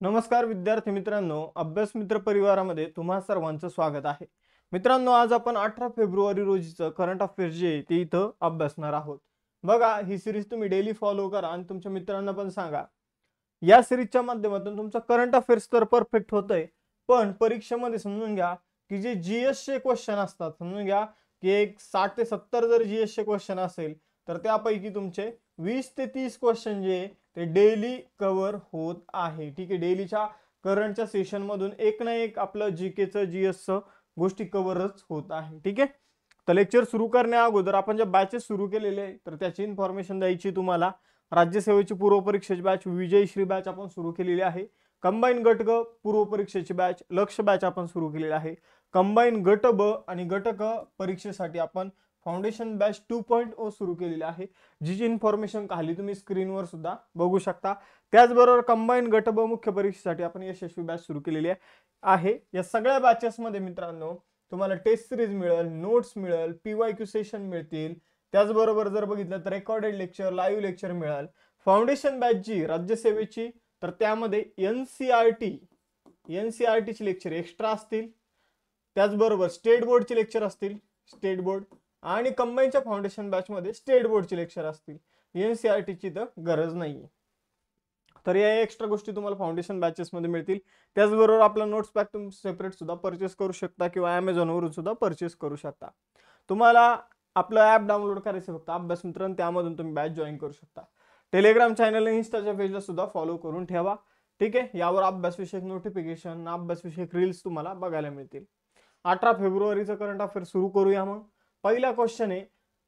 नमस्कार विद्यार्थी मित्रांनो, अभ्यास मित्र परिवारामध्ये तुम्हा सर्वांचं स्वागत आहे. मित्रांनो, आज आपण 18 फेब्रुवारी रोजीचं करंट अफेअर्स जे ते इथं अभ्यासणार आहोत. बघा, ही सिरीज तुम्ही डेली फॉलो करा आणि तुमच्या मित्रांना पण सांगा. या सिरीजच्या माध्यमातून तुमचं करंट अफेअर्स तर परफेक्ट होतंय, पण परीक्षेमध्ये समजून घ्या की जे जीएस चे क्वेश्चन असतात, समजून घ्या की एक 60 ते 70 जर जीएस चे क्वेश्चन असेल तर त्यापैकी तुमचे 20 ते 30 क्वेश्चन जे ते डेली कव्हर होत आहे. ठीक आहे, डेलीच्या करंटच्या सेशन मधून एक ना एक आपलं जीकेचं जीएसचं गोष्टी कव्हरच होत आहे. ठीक आहे, तर लेक्चर सुरू करण्या अगोदर आपण जे बॅचेस सुरू केलेले आहे तर त्याची इन्फॉर्मेशन द्यायची तुम्हाला. राज्यसेवेची पूर्व परीक्षेची बॅच विजयश्री बॅच आपण सुरू केलेली आहे. कंबाईन गट ग पूर्व परीक्षेची बॅच लक्ष बॅच आपण सुरू केलेली आहे. कंबाईन गट ब आणि गट क परीक्षेसाठी आपण फाउंडेशन बॅच 2.0 सुरू केलेली आहे, जिची इन्फॉर्मेशन खाली तुम्ही स्क्रीनवर सुद्धा बघू शकता. त्याचबरोबर कंबाईन गट ब मुख्य परीक्षेसाठी आपण यशस्वी बॅच सुरू केलेली आहे. या सगळ्या बॅचेस मध्ये मित्रांनो तुम्हाला टेस्ट सिरीज मिळेल, नोट्स मिळेल, पीवायक्यू सेशन मिळतील. त्याचबरोबर जर बघितलं तर रेकॉर्डेड लेक्चर, लाईव्ह लेक्चर मिळेल. फाउंडेशन बॅच जी राज्यसेवेची तर त्यामध्ये एनसीआरटीची लेक्चर एक्स्ट्रा असतील. त्याचबरोबर स्टेट बोर्डचे लेक्चर असतील, स्टेट बोर्ड आणि कंबाईनच्या फाउंडेशन बॅच मध्ये स्टेट बोर्डचे लेक्चर असतील. एनसीआरटीची तर गरज नाहीये. तर या एक्स्ट्रा गोष्टी तुम्हाला फाउंडेशन बॅचेस मध्ये मिळतील. त्याचबरोबर आपला नोट्स पॅक तुम्ही सेपरेट सुद्धा परचेस करू शकता किंवा Amazon वरून सुद्धा परचेस करू शकता. तुम्हाला आपलं ॲप डाउनलोड करायचं फक्त अभ्यास मित्र, त्यामधून तुम्ही बॅच जॉईन करू शकता. टेलिग्राम चॅनल आणि इंस्टाच्या पेजला सुद्धा फॉलो करून ठेवा. ठीक आहे, यावर अभ्यास विषयक नोटिफिकेशन, अभ्यास विषयक रील्स तुम्हाला बघायला मिळतील. 18 फेब्रुवारीचं करंट अफेअर सुरू करूया. मग पहिला क्वेश्चन आहे,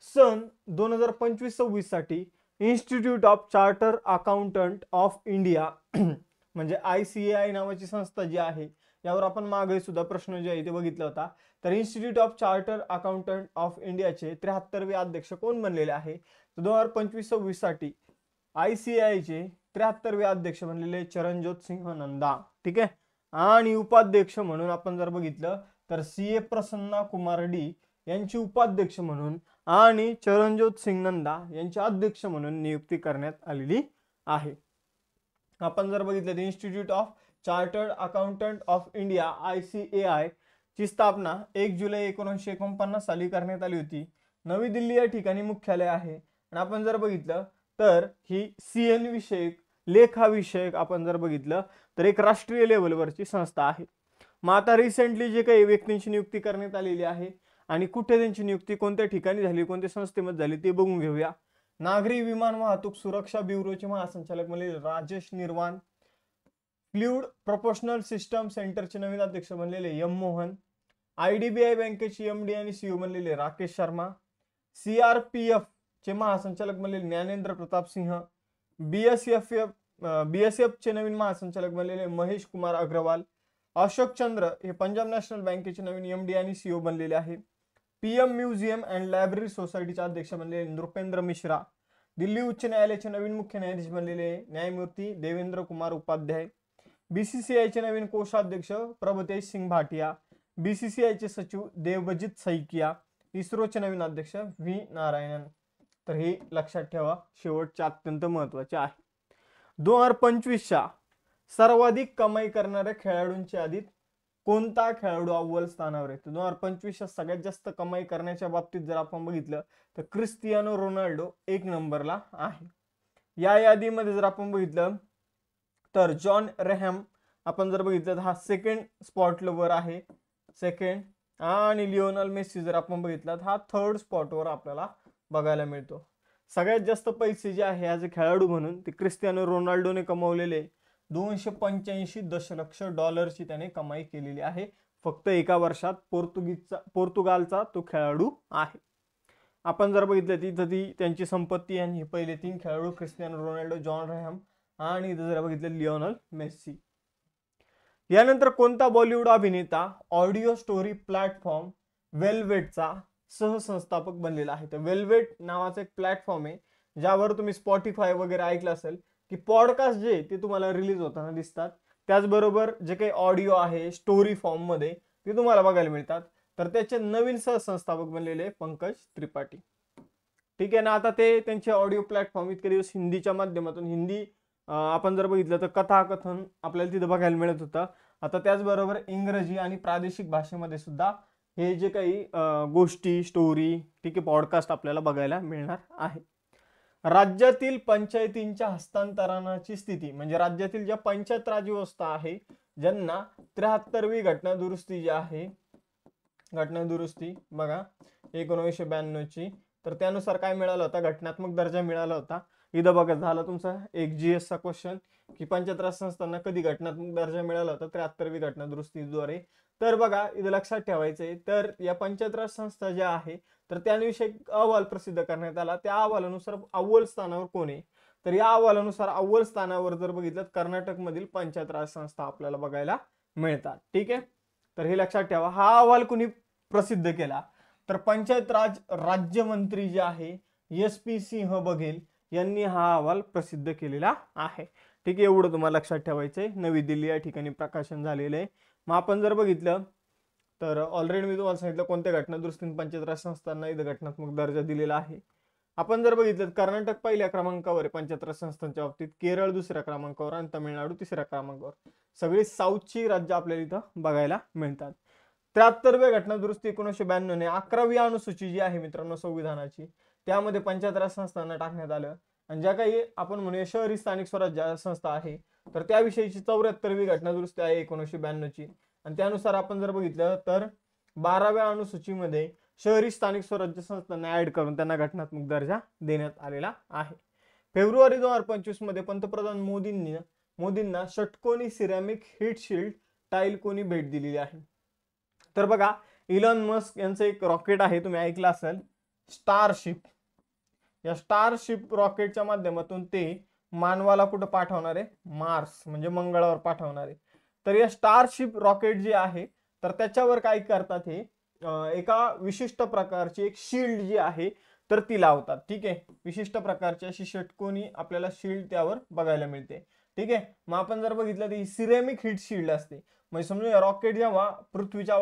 सन 2025-26 साठी institute of charter accountant of India म्हणजे ICAI नावाची संस्था जी आहे, यावर आपण मागे सुद्धा प्रश्न जे आहे ते बघितला होता. तर institute of charter accountant of इंडियाचे 73वे अध्यक्ष कोण बनलेले आहे? 2025-26 साठी ICAI चे 73वे अध्यक्ष बनलेले चरणज्योत सिंह नंदा. ठीक आहे, आणि उपाध्यक्ष म्हणून आपण जर बघितलं तर CA प्रसन्ना कुमार डी यांची उपाध्यक्ष म्हणून आणि चरणज्योत सिंग नंदा यांचे अध्यक्ष म्हणून नियुक्ती करण्यात आलेली आहे. आपण जर बघितलं तर institute of chartered accountant of India ICAI ची स्थापना 1 जुलै 1949 साली करण्यात आली होती. नवी दिल्ली या ठिकाणी मुख्यालय आहे. आणि आपण जर बघितलं तर ही CN विषयक, लेखाविषयक आपण जर बघितलं तर एक राष्ट्रीय लेवलवरची संस्था आहे. मग आता रिसेंटली जे काही व्यक्तींची नियुक्ती करण्यात आलेली आहे आणि कुठे त्यांची नियुक्ती कोणत्या ठिकाणी झाली, कोणत्या संस्थेमध्ये झाली ते बघून घेऊया. नागरी विमान वाहतूक सुरक्षा ब्युरोचे महासंचालक बनलेले राजेश निर्वाण. फ्लुइड प्रोपोर्शनल सिस्टम सेंटरचे नवीन अध्यक्ष बनलेले M मोहन. IDBI बँकेचे MD आणि CEO बनलेले राकेश शर्मा. CRPF चे महासंचालक बनलेले ज्ञानेंद्र प्रताप सिंह. BSF चे नवीन महासंचालक बनलेले महेश कुमार अग्रवाल. अशोक चंद्र हे पंजाब नॅशनल बँकेचे नवीन MD आणि CEO बनलेले आहे. PM म्युझियम अँड लायब्ररी सोसायटीचे अध्यक्ष बनलेले नृपेंद्र मिश्रा. दिल्ली उच्च न्यायालयाचे नवीन मुख्य न्यायाधीश बनलेले न्यायमूर्ती देवेंद्र कुमार उपाध्याय. BCCI चे नवीन कोषाध्यक्ष प्रभतेश सिंग भाटिया. BCCI चे सचिव देवजित सैकिया. इस्रोचे नवीन अध्यक्ष V नारायणन. तर हे लक्षात ठेवा, शेवटचे अत्यंत महत्त्वाचे आहे. 2025च्या सर्वाधिक कमाई करणाऱ्या खेळाडूंच्या यादीत कोणता खेळाडू अव्वल स्थानावर आहे? 2025च्या सगळ्यात जास्त कमाई करण्याच्या बाबतीत जर आपण बघितलं तर क्रिस्टियानो रोनाल्डो 1 नंबरला आहे. या यादीमध्ये जर आपण बघितलं तर जॉन रेहम आपण जर बघितलं तर हा सेकंड स्पॉटवर आहे, सेकंड. आणि लिओनल मेसी जर आपण बघितलं तर हा थर्ड स्पॉटवर आपल्याला बघायला मिळतो. सगळ्यात जास्त पैसे जे आहे ॲज अ खेळाडू म्हणून ते क्रिस्टियानो रोनाल्डोने कमवलेले 285 दशलक्ष डॉलरची त्याने कमाई केलेली आहे. फक्त एका वर्षात पोर्तुगालचा तो खेळाडू आहे. आपण जर बघितलं तिथं ती त्यांची संपत्ती आणि पहिले 3 खेळाडू क्रिस्टियानो रोनाल्डो, जॉन रेहम आणि इथं जर बघितलं लिओनल मेसी. यानंतर कोणता बॉलिवूड अभिनेता ऑडिओ स्टोरी प्लॅटफॉर्म वेलवेटचा सहसंस्थापक बनलेला आहे? तर वेलवेट नावाचा एक प्लॅटफॉर्म आहे ज्यावर तुम्ही स्पॉटिफाय वगैरे ऐकलं असेल की पॉडकास्ट जे ते तुम्हाला रिलीज होताना दिसतात. त्याचबरोबर जे काही ऑडिओ आहे स्टोरी फॉर्म मध्ये ते तुम्हाला बघायला मिळतात. तर त्याचे नवीन सहसंस्थापक बनलेले पंकज त्रिपाठी. ठीक आहे ना. आता ते त्यांचे ऑडिओ प्लॅटफॉर्म इतके दिवस हिंदीच्या माध्यमातून हिंदी आपण जर बघितलं तर कथाकथन आपल्याला तिथं बघायला मिळत होतं. आता त्याचबरोबर इंग्रजी आणि प्रादेशिक भाषेमध्ये सुद्धा हे जे काही गोष्टी, स्टोरी, ठीक आहे, पॉडकास्ट आपल्याला बघायला मिळणार आहे. राज्यातील पंचायतींच्या हस्तांतरणाची स्थिती, म्हणजे राज्यातील ज्या पंचायत राज व्यवस्था आहे ज्यांना 73वी घटना दुरुस्ती जी आहे, घटना दुरुस्ती बघा 1992ची, तर त्यानुसार काय मिळालं होता, घटनात्मक दर्जा मिळाला होता. इथं बघा झाला तुमचा एक GS चा क्वेश्चन की पंचायत राज संस्थांना कधी घटनात्मक दर्जा मिळाला होता, 73वी घटना दुरुस्तीद्वारे. तर बघा इथं लक्षात ठेवायचंय, तर या पंचायत राज संस्था ज्या आहे तर त्याविषयी अहवाल प्रसिद्ध करण्यात आला. त्या अहवालानुसार अव्वल स्थानावर कोण आहे, तर या अहवालानुसार अव्वल स्थानावर जर बघितलं कर्नाटक मधील पंचायत राज संस्था आपल्याला बघायला मिळतात. ठीक आहे, तर हे लक्षात ठेवा. हा अहवाल कुणी प्रसिद्ध केला, तर पंचायत राज राज्यमंत्री जे आहे SP सिंह बघेल यांनी हा अहवाल प्रसिद्ध केलेला आहे. ठीक आहे, एवढं तुम्हाला लक्षात ठेवायचंय. नवी दिल्ली या ठिकाणी प्रकाशन झालेलं आहे. मग आपण जर बघितलं तर ऑलरेडी मी तुम्हाला सांगितलं कोणत्या घटना दुरुस्ती पंचायत राज संस्थांना इथं घटनात्मक दर्जा दिलेला आहे. आपण जर बघितलं कर्नाटक पहिल्या क्रमांकावर आहे पंचायत राज संस्थांच्या बाबतीत, केरळ दुसऱ्या क्रमांकावर आणि तामिळनाडू तिसऱ्या क्रमांकावर. सगळी साऊथची राज्य आपल्याला इथं बघायला मिळतात. 73व्या घटना दुरुस्ती 1992 ने 11वी अनुसूची जी आहे मित्रांनो संविधानाची, त्यामध्ये पंचायत राज संस्थांना टाकण्यात आलं. आणि ज्या काही आपण म्हणूया शहरी स्थानिक स्वराज्य संस्था आहे तर त्याविषयीची 74वी घटना दुरुस्ती आहे 1992ची. आणि त्यानुसार आपण जर बघितलं तर 12व्या अनुसूचीमध्ये शहरी स्थानिक स्वराज्य संस्थांना ऍड करून त्यांना घटनात्मक दर्जा देण्यात आलेला आहे. फेब्रुवारी 2025 मध्ये पंतप्रधान मोदींना षटकोनी सिरॅमिक हीट शील्ड टाईल कोणी भेट दिलेली आहे, तर बघा इलॉन मस्क यांचं एक रॉकेट आहे, तुम्ही ऐकलं असेल स्टारशिप. या स्टारशिप रॉकेटच्या माध्यमातून ते मानवाला कुठं पाठवणार आहे, मार्स म्हणजे मंगळावर पाठवणार आहे. तर या स्टारशिप रॉकेट जे आहे तर त्याच्यावर काय करतात, हे एका विशिष्ट प्रकारची एक शील्ड जी आहे तर ती लावतात. ठीक आहे, विशिष्ट प्रकारची अशी षटकोनी आपल्याला शील्ड त्यावर बघायला मिळते. ठीक आहे, मग आपण जर बघितलं तर ही सिरेमिक हीट शील्ड असते. म्हणजे समजा रॉकेट जेव्हा पृथ्वीच्या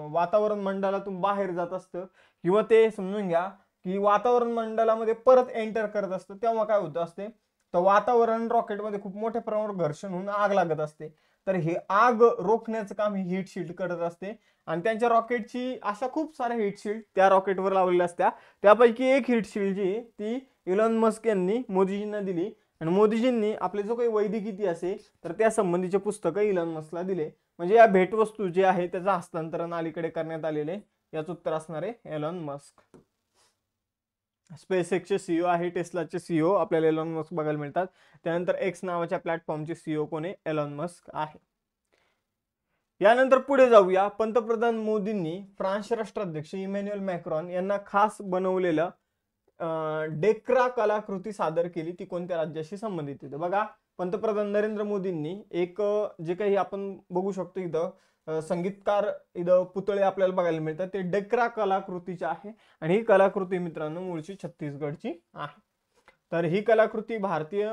वातावरण मंडलातून बाहेर जात असतं किंवा ते समजून घ्या की वातावरण मंडलामध्ये परत एंटर करत असतं, तेव्हा काय होत असते, तर वातावरण रॉकेटमध्ये खूप मोठ्या प्रमाणावर घर्षण होऊन आग लागत असते. तर हे आग रोखण्याचं काम ही हीट शील्ड करत असते. आणि त्यांच्या रॉकेटची अशा खूप साऱ्या हीट शील्ड त्या रॉकेटवर लावलेल्या असत्या. त्यापैकी एक हीट शील्ड जी ती इलॉन मस्क यांनी मोदीजींना दिली. आणि मोदीजींनी आपले जो काही वैदिक इतिहास आहे तर त्या संबंधीचे पुस्तकं इलॉन मस्कला दिले. म्हणजे या भेटवस्तू जे आहे त्याचं हस्तांतरण अलीकडे करण्यात आलेले. याचं उत्तर असणार आहे एलॉन मस्क. स्पेस एक्सचे CEO आहे, टेस्लाचे CEO आपल्याला एलॉन मस्क बघायला मिळतात. त्यानंतर एक्स नावाच्या प्लॅटफॉर्मचे CEO कोण आहे, एलॉन मस्क आहे. यानंतर पुढे जाऊया. पंतप्रधान मोदींनी फ्रान्सचे राष्ट्राध्यक्ष इमॅन्युएल मॅक्रॉन यांना खास बनवलेलं डेक्रा कलाकृती सादर केली. ती कोणत्या राज्याशी संबंधित आहे, बघा पंतप्रधान नरेंद्र मोदींनी एक जे काही आपण बघू शकतो इथं संगीतकार इथं पुतळे आपल्याला बघायला मिळतात, ते डेक्रा कलाकृतीचे आहे. आणि ही कलाकृती मित्रांनो मूळची छत्तीसगडची आहे. तर ही कलाकृती भारतीय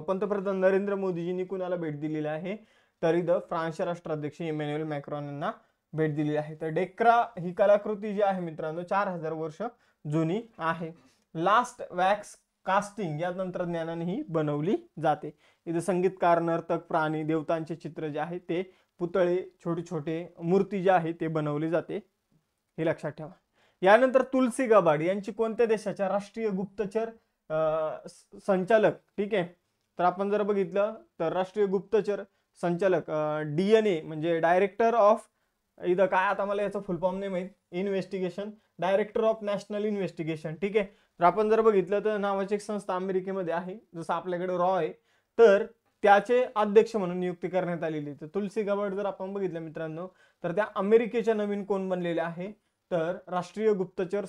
पंतप्रधान नरेंद्र मोदीजींनी कुणाला भेट दिलेली आहे, तर इथं फ्रान्सचे राष्ट्राध्यक्ष इमॅन्युएल मॅक्रॉन यांना भेट दिलेली आहे. तर डेक्रा ही कलाकृती जी आहे मित्रांनो 4000 वर्ष जुनी आहे. लास्ट वॅक्स कास्टिंग या तंत्रज्ञानाने ही बनवली जाते. इथं संगीतकार, नर्तक, प्राणी, देवतांचे चित्र जे आहे ते पुतळे, छोटे छोटे मूर्ती जे आहे ते बनवले जाते, हे लक्षात ठेवा. यानंतर तुलसी गबाड यांची कोणत्या देशाच्या राष्ट्रीय गुप्तचर संचालक, ठीक आहे, तर आपण जर बघितलं तर राष्ट्रीय गुप्तचर संचालक DNA म्हणजे डायरेक्टर ऑफ इथं काय, आता मला याचं फुल फॉर्म नाही माहित, investigation director of national investigation. ठीक आहे, तर आपण जर बघितलं तर नावाची एक संस्था अमेरिकेमध्ये आहे, जसं आपल्याकडे रॉ आहे, तर त्याचे अध्यक्ष म्हणून नियुक्ती करण्यात आलेली. तर तुलसी गबाड जर आपण बघितलं मित्रांनो तर त्या अमेरिकेच्या नवीन कोण बनलेले आहे, तर राष्ट्रीय गुप्तचर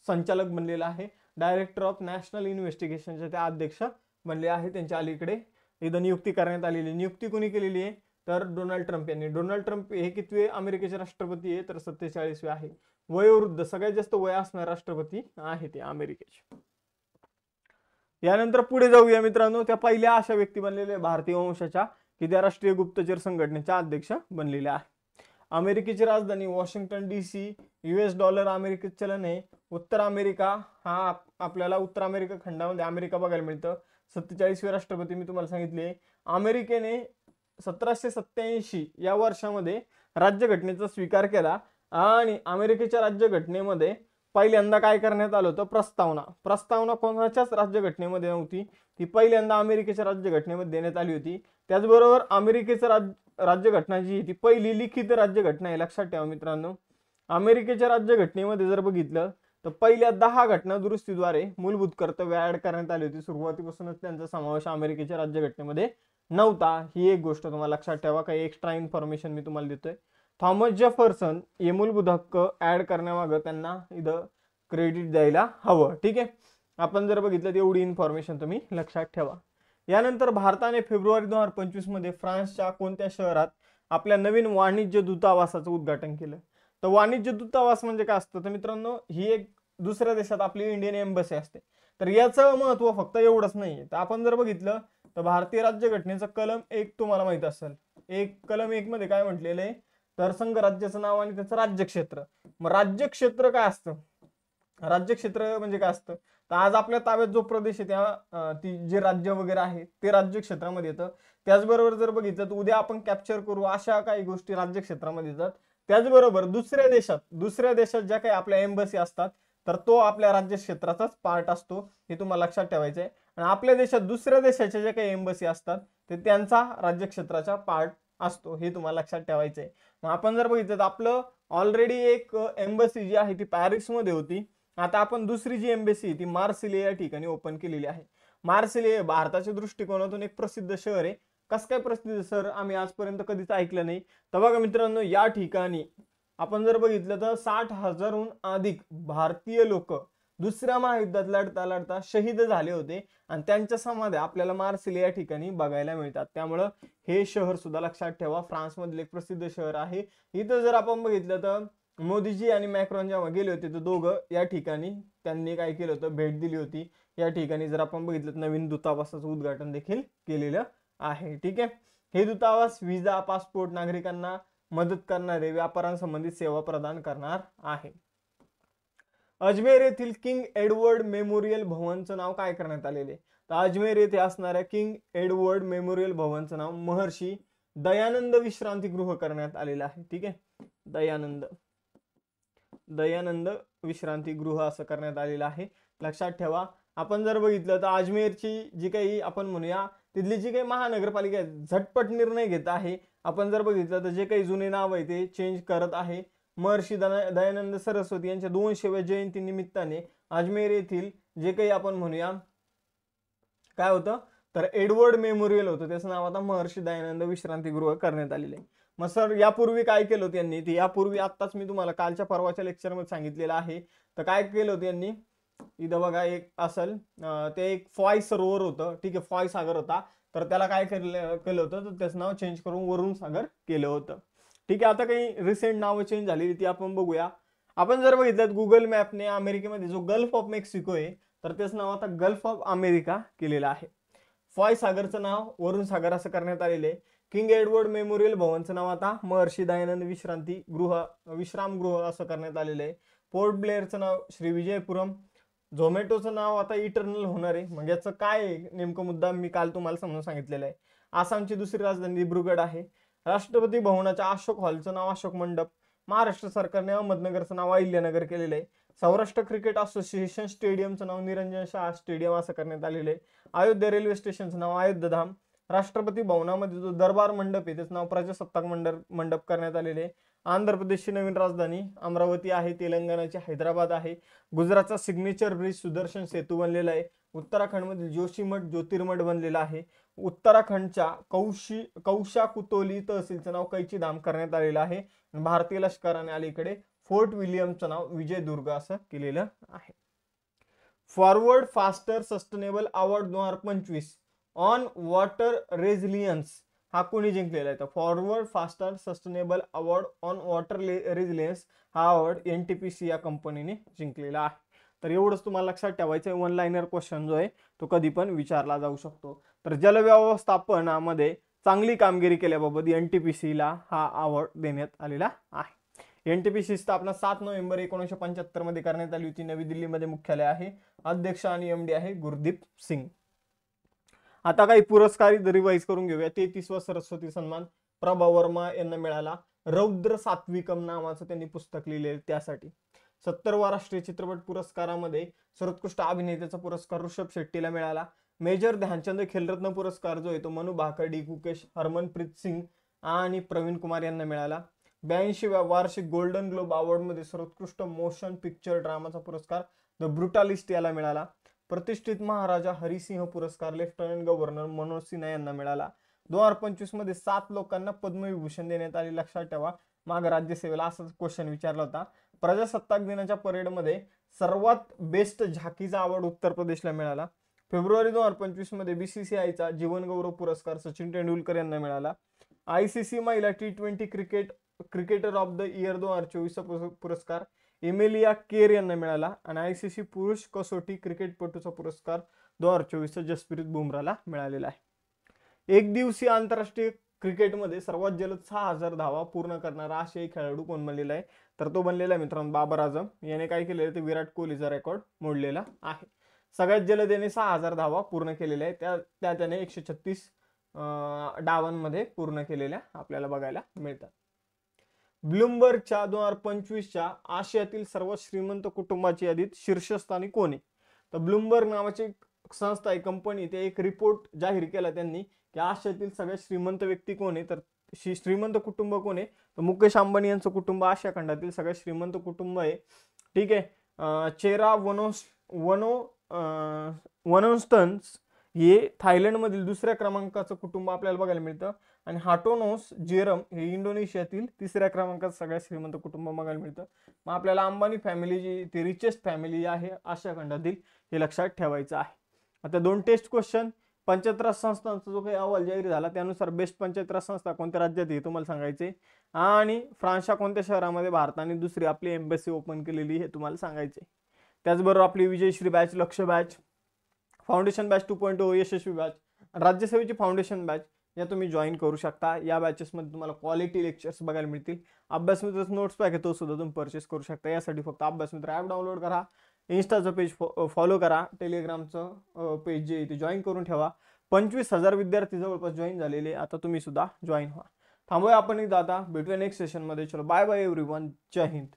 संचालक बनलेला आहे. डायरेक्टर ऑफ नॅशनल इन्व्हेस्टिगेशनचे त्या अध्यक्ष बनले आहे. त्यांच्या अलीकडे इथं नियुक्ती करण्यात आलेली. नियुक्ती कोणी केलेली आहे, तर डोनाल्ड ट्रम्प यांनी. डोनाल्ड ट्रम्प हे कितवे अमेरिकेचे राष्ट्रपती आहे, तर 47वे आहे. वयोवृद्ध सगळ्यात जास्त वय असणारे राष्ट्रपती आहे ते अमेरिकेचे. यानंतर पुढे जाऊया मित्रांनो. त्या पहिल्या अशा व्यक्ती बनलेल्या भारतीय वंशाच्या की त्या राष्ट्रीय गुप्तचर संघटनेच्या अध्यक्ष बनलेल्या आहे. अमेरिकेची राजधानी वॉशिंग्टन DC, $, अमेरिकेत चलन आहे. उत्तर अमेरिका हा आपल्याला उत्तर अमेरिका खंडामध्ये अमेरिका बघायला मिळतं. 47वे राष्ट्रपती मी तुम्हाला सांगितले. अमेरिकेने 1787 या वर्षामध्ये राज्यघटनेचा स्वीकार केला आणि अमेरिकेच्या राज्यघटनेमध्ये पहिल्यांदा काय करण्यात आलं होतं, प्रस्तावना कोणाच्याच राज्यघटनेमध्ये नव्हती, ती पहिल्यांदा अमेरिकेच्या राज्यघटनेमध्ये देण्यात आली होती. त्याचबरोबर अमेरिकेच्या राज्यघटना जी ती पहिली लिखित राज्यघटना आहे. लक्षात ठेवा मित्रांनो, अमेरिकेच्या राज्यघटनेमध्ये जर बघितलं तर पहिल्या 10 घटना दुरुस्तीद्वारे मूलभूत कर्तव्य ऍड करण्यात आली होती. सुरुवातीपासूनच त्यांचा समावेश अमेरिकेच्या राज्यघटनेमध्ये नव्हता. ही एक गोष्ट तुम्हाला लक्षात ठेवा. काही एक्स्ट्रा इन्फॉर्मेशन मी तुम्हाला देतोय. थॉमस जेफरसन हे मूलभूत हक्क ऍड करण्यामागं त्यांना इथं क्रेडिट द्यायला हवं. ठीक आहे, आपण जर बघितलं तर एवढी इन्फॉर्मेशन तुम्ही लक्षात ठेवा. यानंतर भारताने फेब्रुवारी 2025 मध्ये फ्रान्सच्या कोणत्या शहरात आपल्या नवीन वाणिज्य दूतावासाचं उद्घाटन केलं? तर वाणिज्य दूतावास म्हणजे काय असतं तर मित्रांनो, ही एक दुसऱ्या देशात आपली इंडियन एम्बसी असते. तर याचं महत्व फक्त एवढंच नाहीये. तर आपण जर बघितलं तर भारतीय राज्यघटनेचं कलम 1 तुम्हाला माहित असेल. कलम 1 मध्ये काय म्हटलेलं आहे तर संघ राज्याचं नाव आणि त्याचं राज्यक्षेत्र. मग राज्यक्षेत्र काय असतं, राज्यक्षेत्र म्हणजे काय असतं तर आज आपल्या ताब्यात जो प्रदेश आहे त्या ती जे राज्य वगैरे आहे ते राज्यक्षेत्रामध्ये येतं. त्याचबरोबर जर बघितलं तर उद्या आपण कॅप्चर करू अशा काही गोष्टी राज्यक्षेत्रामध्ये येतात. त्याचबरोबर दुसऱ्या देशात ज्या काही आपल्या एम्बसी असतात तर तो आपल्या राज्यक्षेत्राचाच पार्ट असतो. हे तुम्हाला लक्षात ठेवायचं आहे. आणि आपल्या देशात दुसऱ्या देशाच्या ज्या काही एम्बसी असतात ते त्यांचा राज्यक्षेत्राचा पार्ट असतो. हे तुम्हाला लक्षात ठेवायचं आहे. मग आपण जर बघितलं तर आपलं ऑलरेडी एक एम्बसी जी आहे ती पॅरिसमध्ये होती. आता आपण दुसरी जी एम्बसी ती मार्सिले या ठिकाणी ओपन केलेली आहे. मार्सिले भारताच्या दृष्टिकोनातून एक प्रसिद्ध शहर आहे. कसं काय प्रसिद्ध सर, आम्ही आजपर्यंत कधीच ऐकलं नाही. तर बघा मित्रांनो, या ठिकाणी आपण जर बघितलं तर 60,000हून अधिक भारतीय लोक दुसऱ्या महायुद्धात लढता लढता शहीद झाले होते आणि त्यांच्या समाध्या आपल्याला मार्सिले या ठिकाणी बघायला मिळतात. त्यामुळं हे शहर सुद्धा लक्षात ठेवा, फ्रान्स मधले एक प्रसिद्ध शहर आहे. इथं जर आपण बघितलं तर मोदीजी आणि मॅक्रॉन जेव्हा गेले होते तर दोघं या ठिकाणी त्यांनी काय केलं होतं, भेट दिली होती. या ठिकाणी जर आपण बघितलं नवीन दूतावासाचं उद्घाटन देखील केलेलं आहे. ठीक आहे, हे दूतावास व्हिसा, पासपोर्ट, नागरिकांना मदत करणारे व्यापारांसंबंधित सेवा प्रदान करणार आहे. अजमेर येथील किंग एडवर्ड मेमोरियल भवनचं नाव काय करण्यात आलेले? तर अजमेर येथे असणाऱ्या किंग एडवर्ड मेमोरियल भवनचं नाव महर्षी दयानंद विश्रांतीगृह करण्यात आलेलं आहे. ठीक आहे, दयानंद विश्रांतीगृह असं करण्यात आलेलं आहे. लक्षात ठेवा. आपण जर बघितलं तर अजमेरची जी काही आपण म्हणूया तिथली जी काही महानगरपालिका आहे झटपट निर्णय घेत आहे. आपण जर बघितलं तर जे काही जुने नाव आहे ते चेंज करत आहे. महर्षी दयानंद सरस्वती यांच्या 200व्या जयंती निमित्ताने अजमेर येथील जे काही आपण म्हणूया काय होतं तर एडवर्ड मेमोरियल होतं, त्याचं नाव आता महर्षी दयानंद विश्रांतीगृह करण्यात आलेले आहे. मग सर यापूर्वी काय केलं होतं यांनी, ते यापूर्वी आत्ताच मी तुम्हाला कालच्या परवाच्या लेक्चरमध्ये सांगितलेलं आहे. तर काय केलं होतं यांनी, इथं बघा एक असेल ते एक फॉय सरोवर होतं. ठीक आहे, फॉय सागर होता. तर त्याला काय केलं होतं तर त्याचं नाव चेंज करून वरुण सागर केलं होतं. ठीक आहे, आता काही रिसेंट नावं चेंज झालेली ती आपण बघूया. आपण जर बघितलं गुगल मॅपने अमेरिकेमध्ये जो गल्फ ऑफ मेक्सिको आहे तर त्याचं नाव आता गल्फ ऑफ अमेरिका केलेलं आहे. फॉय सागरचं नाव वरुण सागर असं करण्यात आलेलं आहे. किंग एडवर्ड मेमोरियल भवनचं नाव आता महर्षी दयानंद विश्रामगृह असं करण्यात आलेलं आहे. पोर्ट ब्लेअरचं नाव श्री विजयपुरम. झोमॅटोचं नाव आता इटर्नल होणार आहे. म्हणजे याचं काय नेमकं मुद्दा मी काल तुम्हाला समजून सांगितलेलं आहे. आसामची दुसरी राजधानी दिब्रुगड आहे. राष्ट्रपती भवनाच्या अशोक हॉलचं नाव अशोक मंडप. महाराष्ट्र सरकारने अहमदनगरचं नाव अहिल्यानगर केलेलं आहे. सौराष्ट्र क्रिकेट असोसिएशन स्टेडियमचं नाव निरंजन शाह स्टेडियम असं करण्यात आलेलं आहे. अयोध्या रेल्वे स्टेशनचं नाव अयोध्याधाम. राष्ट्रपती भवनामध्ये जो दरबार मंडप आहे त्याचं नाव प्रजासत्ताक मंडप करण्यात आलेले आहे. आंध्र प्रदेशची नवीन राजधानी अमरावती आहे. तेलंगणाची हैदराबाद आहे. गुजरातचा सिग्नेचर ब्रिज सुदर्शन सेतू बनलेला आहे. उत्तराखंडमधील जोशीमठ ज्योतिर्मठ बनलेला आहे. उत्तराखंडच्या कौशा कुतोली तहसीलचं नाव कैचीधाम करण्यात आलेलं आहे. भारतीय लष्कराने अलीकडे फोर्ट विलियमचं नाव विजयदुर्ग असं केलेलं आहे. Forward faster sustainable award 2025 on water resilience हा कोणी जिंकलेला आहे? तर forward faster sustainable award on water resilience हा अवॉर्ड NTPC या कंपनीने जिंकलेला आहे. तर एवढंच तुम्हाला लक्षात ठेवायचं आहे. 1 लाइनर क्वेश्चन जो आहे तो कधी पण विचारला जाऊ शकतो. तर जलव्यवस्थापनामध्ये चांगली कामगिरी केल्याबाबत NTPCला हा अवॉर्ड देण्यात आलेला आहे. NTPC स्थापना 7 नोव्हेंबर 1975 मध्ये करण्यात आली होती. नवी दिल्लीमध्ये मुख्यालय आहे. अध्यक्ष आणि MD आहे गुरदीप सिंग. आता काही पुरस्कार रिवाईज करून घेऊया. 33वा सरस्वती सन्मान प्रभा वर्मा यांना मिळाला. रौद्र सात्विकम नावाचं त्यांनी पुस्तक लिहिले त्यासाठी. 70वा राष्ट्रीय चित्रपट पुरस्कारामध्ये सर्वोत्कृष्ट अभिनेत्याचा पुरस्कार ऋषभ शेट्टीला मिळाला. मेजर ध्यानचंद खेलरत्न पुरस्कार जो आहे तो मनू भाकर, डी गुकेश, हरमनप्रीत सिंग आणि प्रवीण कुमार यांना मिळाला. 82व्या वार्षिक गोल्डन ग्लोब अवॉर्ड मध्ये सर्वोत्कृष्ट मोशन पिक्चर ड्रामाचा पुरस्कार द ब्रुटालिस्ट याला मिळाला. प्रतिष्ठित महाराजा हरिसिंह पुरस्कार लेफ्टनंट गव्हर्नर मनोज सिन्हा यांना मिळाला. 2025 मध्ये 7 लोकांना पद्मविभूषण देण्यात आले. लक्षात ठेवा, माग राज्यसेवेला असाच क्वेश्चन विचारला होता. प्रजासत्ताक दिनाच्या परेडमध्ये सर्वात बेस्ट झाकीचा अवॉर्ड उत्तर प्रदेशला मिळाला. फेब्रुवारी 2025 मध्ये बीसीसीआयचा जीवन गौरव पुरस्कार सचिन तेंडुलकर यांना मिळाला. आयसीसी महिला T20 cricketer of the year 2024 पुरस्कार एमेलिया केर यांना मिळाला. आणि आयसीसी पुरुष कसोटी क्रिकेटपटूचा पुरस्कार 2024 जसप्रीत बुमराहला मिळालेला आहे. एक दिवसीय आंतरराष्ट्रीय क्रिकेटमध्ये सर्वात जलद 6000 धावा पूर्ण करणारा आशियाई खेळाडू कोण बनलेला आहे? तर तो बनलेला आहे मित्रांनो बाबर आझम. याने काय केलेलं ते विराट कोहलीचा रेकॉर्ड मोडलेला आहे. सगळ्यात जलद याने 6000 धावा पूर्ण केलेल्या आहेत. त्या त्याने 136 डावांमध्ये पूर्ण केलेल्या आपल्याला बघायला मिळतात. ब्लूमबर्गच्या 2025च्या आशियातील सर्वात श्रीमंत कुटुंबाची यादीत शीर्षस्थानी कोण आहे? तर ब्लूमबर्ग नावाची संस्था आहे, कंपनी, ते एक रिपोर्ट जाहीर केला त्यांनी की आशियातील सगळ्यात श्रीमंत व्यक्ती कोण आहे. तर श्रीमंत कुटुंब कोण आहे? तर मुकेश अंबानी यांचं कुटुंब आशिया खंडातील सगळ्यात श्रीमंत कुटुंब आहे. ठीक आहे. चेरा वनोन्स्टन्स हे थायलंडमधील दुसऱ्या क्रमांकाचं कुटुंब आपल्याला बघायला मिळतं. आणि हाटोनोस जेरम हे इंडोनेशियातील तिसऱ्या क्रमांकाचं सगळ्यात श्रीमंत कुटुंब बघायला मिळतं. मग आपल्याला अंबानी फॅमिली जी ती रिचेस्ट फॅमिली आहे आशिया खंडातील हे लक्षात ठेवायचं आहे. आता 2 टेस्ट क्वेश्चन. पंचायत राज संस्थांचा जो काही अहवाल जाहीर झाला त्यानुसार बेस्ट पंचायत राज संस्था कोणत्या राज्यात आहे तुम्हाला सांगायचे. आणि फ्रान्सच्या कोणत्या शहरामध्ये भारताने दुसरी आपली एम्बेसी ओपन केलेली हे तुम्हाला सांगायचे. त्याचबरोबर आपली विजयश्री बॅच, लक्ष्य बॅच, फाउंडेशन बॅच 2.0, यशस्वी बॅच, राज्यसेवेची फाउंडेशन बॅच या तुम्ही जॉईन करू शकता. या बॅचेसमध्ये तुम्हाला क्वालिटी लेक्चर्स बघायला मिळतील. अभ्यास मित्र नोट्स पॅक आहे तो सुद्धा तुम्ही परचेस करू शकता. यासाठी फक्त अभ्यास मित्र ॲप डाउनलोड करा, इन्स्टाचं पेज फॉलो करा, टेलिग्रामचं पेज जे आहे ते जॉईन करून ठेवा. 25,000 विद्यार्थी जवळपास जॉईन झालेले. आता तुम्ही सुद्धा जॉईन व्हा. थांबूया आपण एकदा, आता भेटूया नेक्स्ट सेशनमध्ये. चलो बाय बाय एव्हरीवन. जय हिंद.